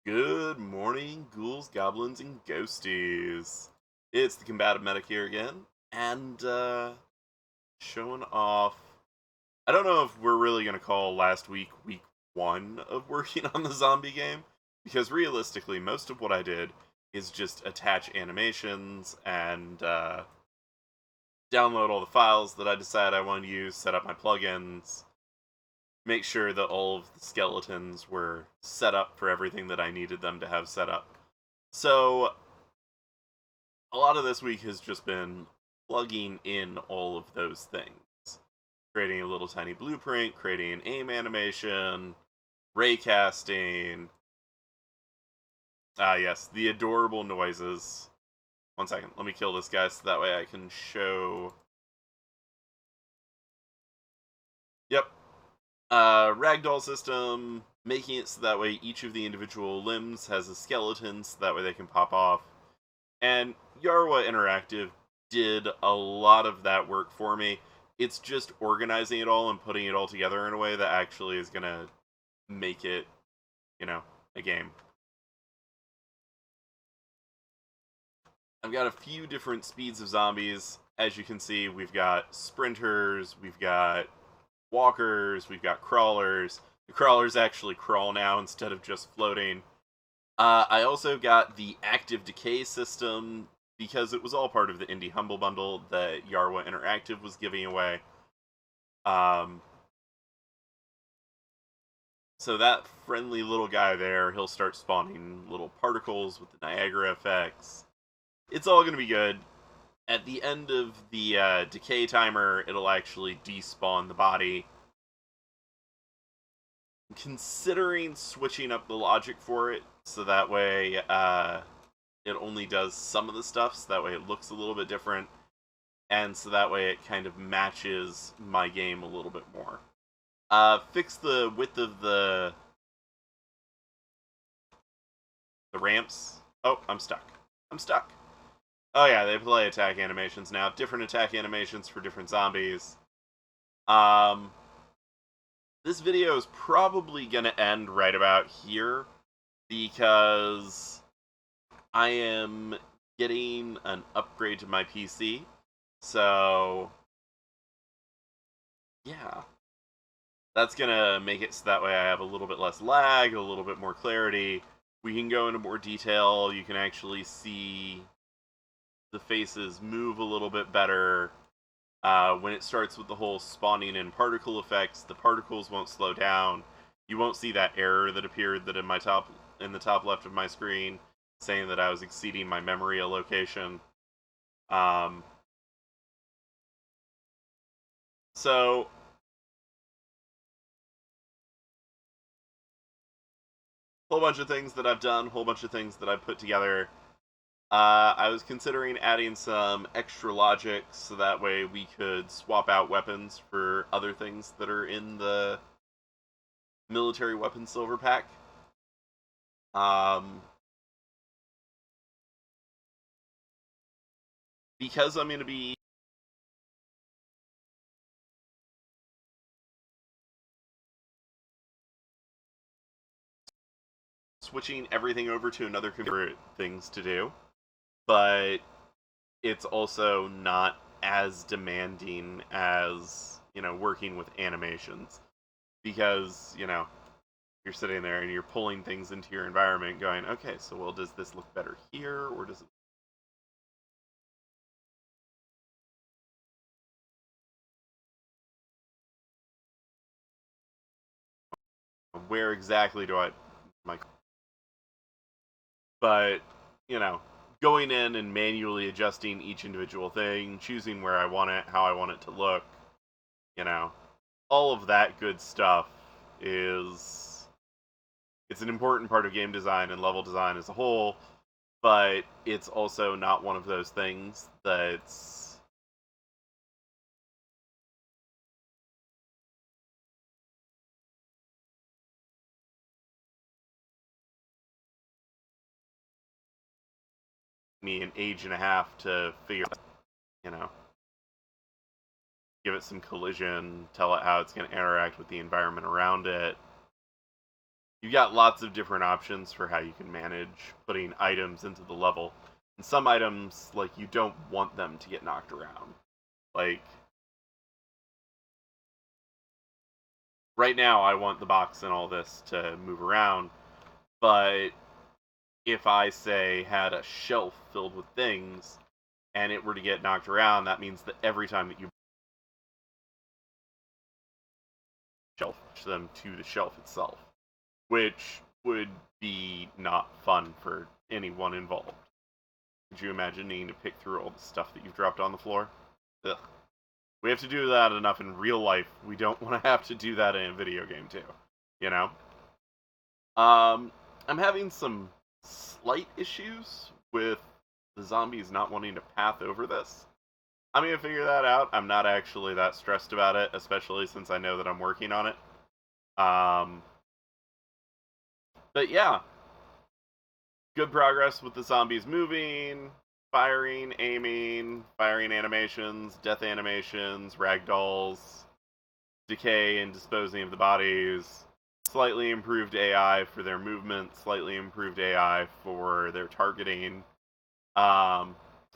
Good morning, ghouls, goblins, and ghosties. It's the combative medic here again, and showing off. I don't know if we're really gonna call last week one of working on the zombie game, because realistically, most of what I did is just attach animations and download all the files that I decide I want to use, set up my plugins, make sure that all of the skeletons were set up for everything that I needed them to have set up. So a lot of this week has just been plugging in all of those things, creating a little tiny blueprint, creating an aim animation, raycasting. Yes, the adorable noises. One second, let me kill this guy so that way I can show. Yep. Ragdoll system, making it so that way each of the individual limbs has a skeleton so that way they can pop off. And Yarwa Interactive did a lot of that work for me. It's just organizing it all and putting it all together in a way that actually is going to make it, you know, a game. I've got a few different speeds of zombies. As you can see, we've got sprinters, we've got walkers, we've got crawlers. The crawlers actually crawl now instead of just floating. I also got the active decay system because it was all part of the Indie Humble Bundle that Yarwa Interactive was giving away. So that friendly little guy there, he'll start spawning little particles with the Niagara effects. It's all going to be good. At the end of the decay timer, it'll actually despawn the body. I'm considering switching up the logic for it so that way it only does some of the stuff, so that way it looks a little bit different, and so that way it kind of matches my game a little bit more. Fix the width of the ramps. Oh, I'm stuck. I'm stuck. Oh yeah, they play attack animations now. Different attack animations for different zombies. Um, this video is probably gonna end right about here because I am getting an upgrade to my PC. So yeah, that's gonna make it so that way I have a little bit less lag, a little bit more clarity. We can go into more detail. You can actually see the faces move a little bit better. When it starts with the whole spawning in particle effects, the particles won't slow down. You won't see that error that appeared that in the top left of my screen saying that I was exceeding my memory allocation. Um, so whole bunch of things that I've done, whole bunch of things that I've put together. I was considering adding some extra logic so that way we could swap out weapons for other things that are in the military weapon silver pack. Um, because I'm going to be switching everything over to another computer, things to do, but it's also not as demanding as, working with animations. Because, you're sitting there and you're pulling things into your environment going, okay, so well, does this look better here, or does it where exactly do I my but you know going in and manually adjusting each individual thing, choosing where I want it, how I want it to look, you know all of that good stuff is it's an important part of game design and level design as a whole, but it's also not one of those things that's me an age and a half to figure out, you know give it some collision, tell it how it's going to interact with the environment around it, you've got lots of different options for how you can manage putting items into the level. And some items, like, you don't want them to get knocked around. Like, right now I want the box and all this to move around, but if I, say, had a shelf filled with things, and it were to get knocked around, that means that every time that you shelf them to the shelf itself, which would be not fun for anyone involved. Could you imagine needing to pick through all the stuff that you've dropped on the floor? Ugh. We have to do that enough in real life. We don't want to have to do that in a video game too. You know? I'm having some slight issues with the zombies not wanting to path over this. I'm gonna figure that out. I'm not actually that stressed about it, especially since I know that I'm working on it. Um, but yeah, good progress with the zombies moving, firing, aiming, firing animations, death animations, ragdolls, decay and disposing of the bodies, slightly improved AI for their movement, slightly improved AI for their targeting. I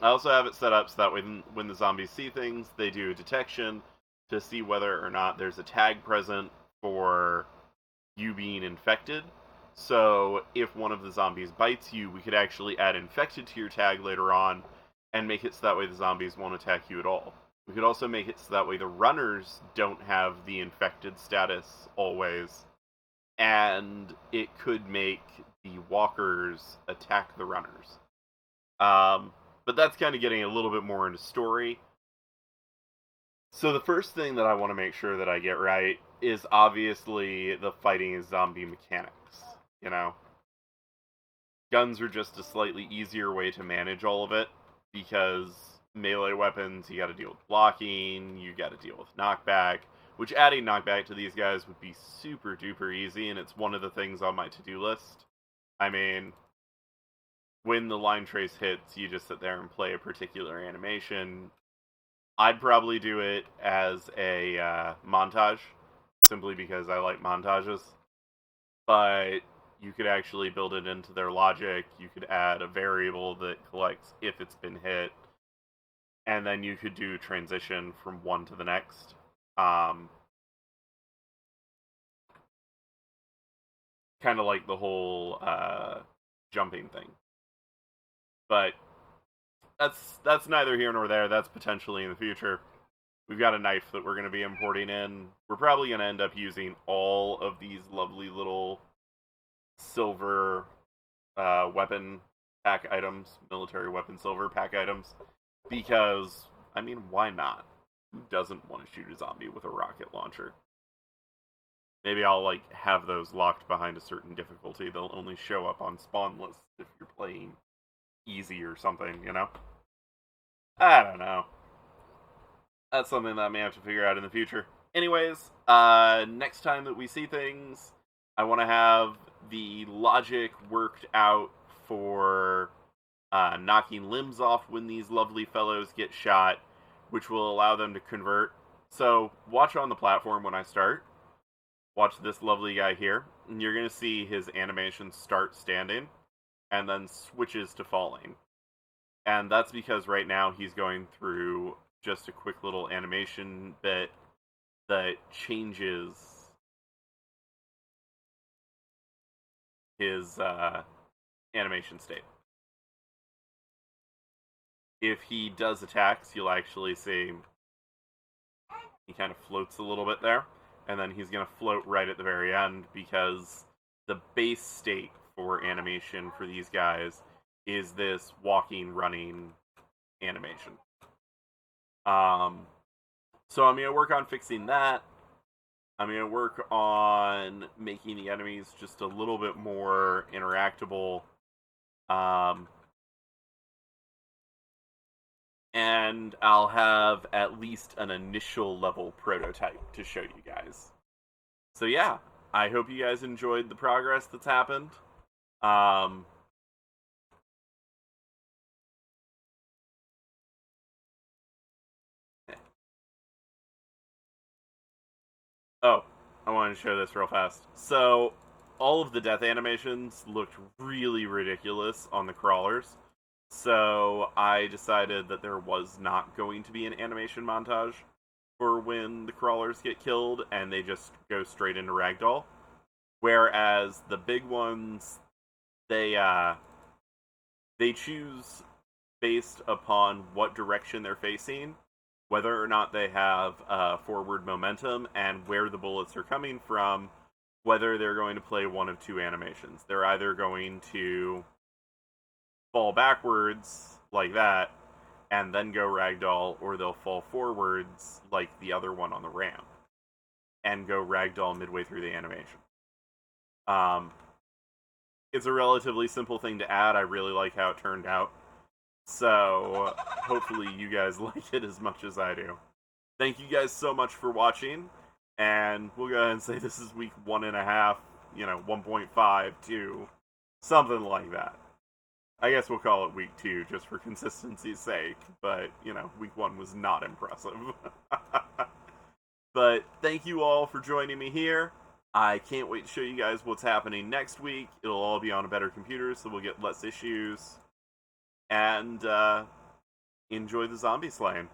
also have it set up so that when the zombies see things, they do a detection to see whether or not there's a tag present for you being infected. So if one of the zombies bites you, we could actually add infected to your tag later on and make it so that way the zombies won't attack you at all. We could also make it so that way the runners don't have the infected status always, and it could make the walkers attack the runners. But that's kind of getting a little bit more into story. So the first thing that I want to make sure that I get right is obviously the fighting zombie mechanics. You know, guns are just a slightly easier way to manage all of it because melee weapons, you got to deal with blocking, you got to deal with knockback, which adding knockback to these guys would be super duper easy, and it's one of the things on my to-do list. I mean, when the line trace hits, you just sit there and play a particular animation. I'd probably do it as a montage, simply because I like montages. But you could actually build it into their logic. You could add a variable that collects if it's been hit, and then you could do transition from one to the next. Kind of like the whole jumping thing. But that's neither here nor there. That's potentially in the future. We've got a knife that we're going to be importing in. We're probably going to end up using all of these lovely little silver weapon pack items, military weapon silver pack items, because, I mean, why not? Who doesn't want to shoot a zombie with a rocket launcher? Maybe I'll, like, have those locked behind a certain difficulty. They'll only show up on spawn lists if you're playing easy or something, you know? I don't know. That's something that I may have to figure out in the future. Anyways, next time that we see things, I want to have the logic worked out for knocking limbs off when these lovely fellows get shot, which will allow them to convert. So, watch on the platform when I start. Watch this lovely guy here, and you're going to see his animation start standing, and then switches to falling. And that's because right now he's going through just a quick little animation bit that changes his animation state. If he does attacks, you'll actually see he kind of floats a little bit there, and then he's going to float right at the very end because the base state for animation for these guys is this walking, running animation. So I'm going to work on fixing that. I'm going to work on making the enemies just a little bit more interactable. And I'll have at least an initial level prototype to show you guys. So yeah, I hope you guys enjoyed the progress that's happened. Oh, I wanted to show this real fast. So, all of the death animations looked really ridiculous on the crawlers. So I decided that there was not going to be an animation montage for when the crawlers get killed, and they just go straight into ragdoll. Whereas the big ones, they choose based upon what direction they're facing, whether or not they have forward momentum, and where the bullets are coming from, whether they're going to play one of two animations. They're either going to fall backwards like that and then go ragdoll, or they'll fall forwards like the other one on the ramp and go ragdoll midway through the animation. Um, it's a relatively simple thing to add. I really like how it turned out. So hopefully you guys like it as much as I do. Thank you guys so much for watching, and we'll go ahead and say this is week 1.5, 1.5, 2, something like that. I guess we'll call it week 2 just for consistency's sake, but, week 1 was not impressive. But thank you all for joining me here. I can't wait to show you guys what's happening next week. It'll all be on a better computer, so we'll get less issues. And enjoy the zombie slaying.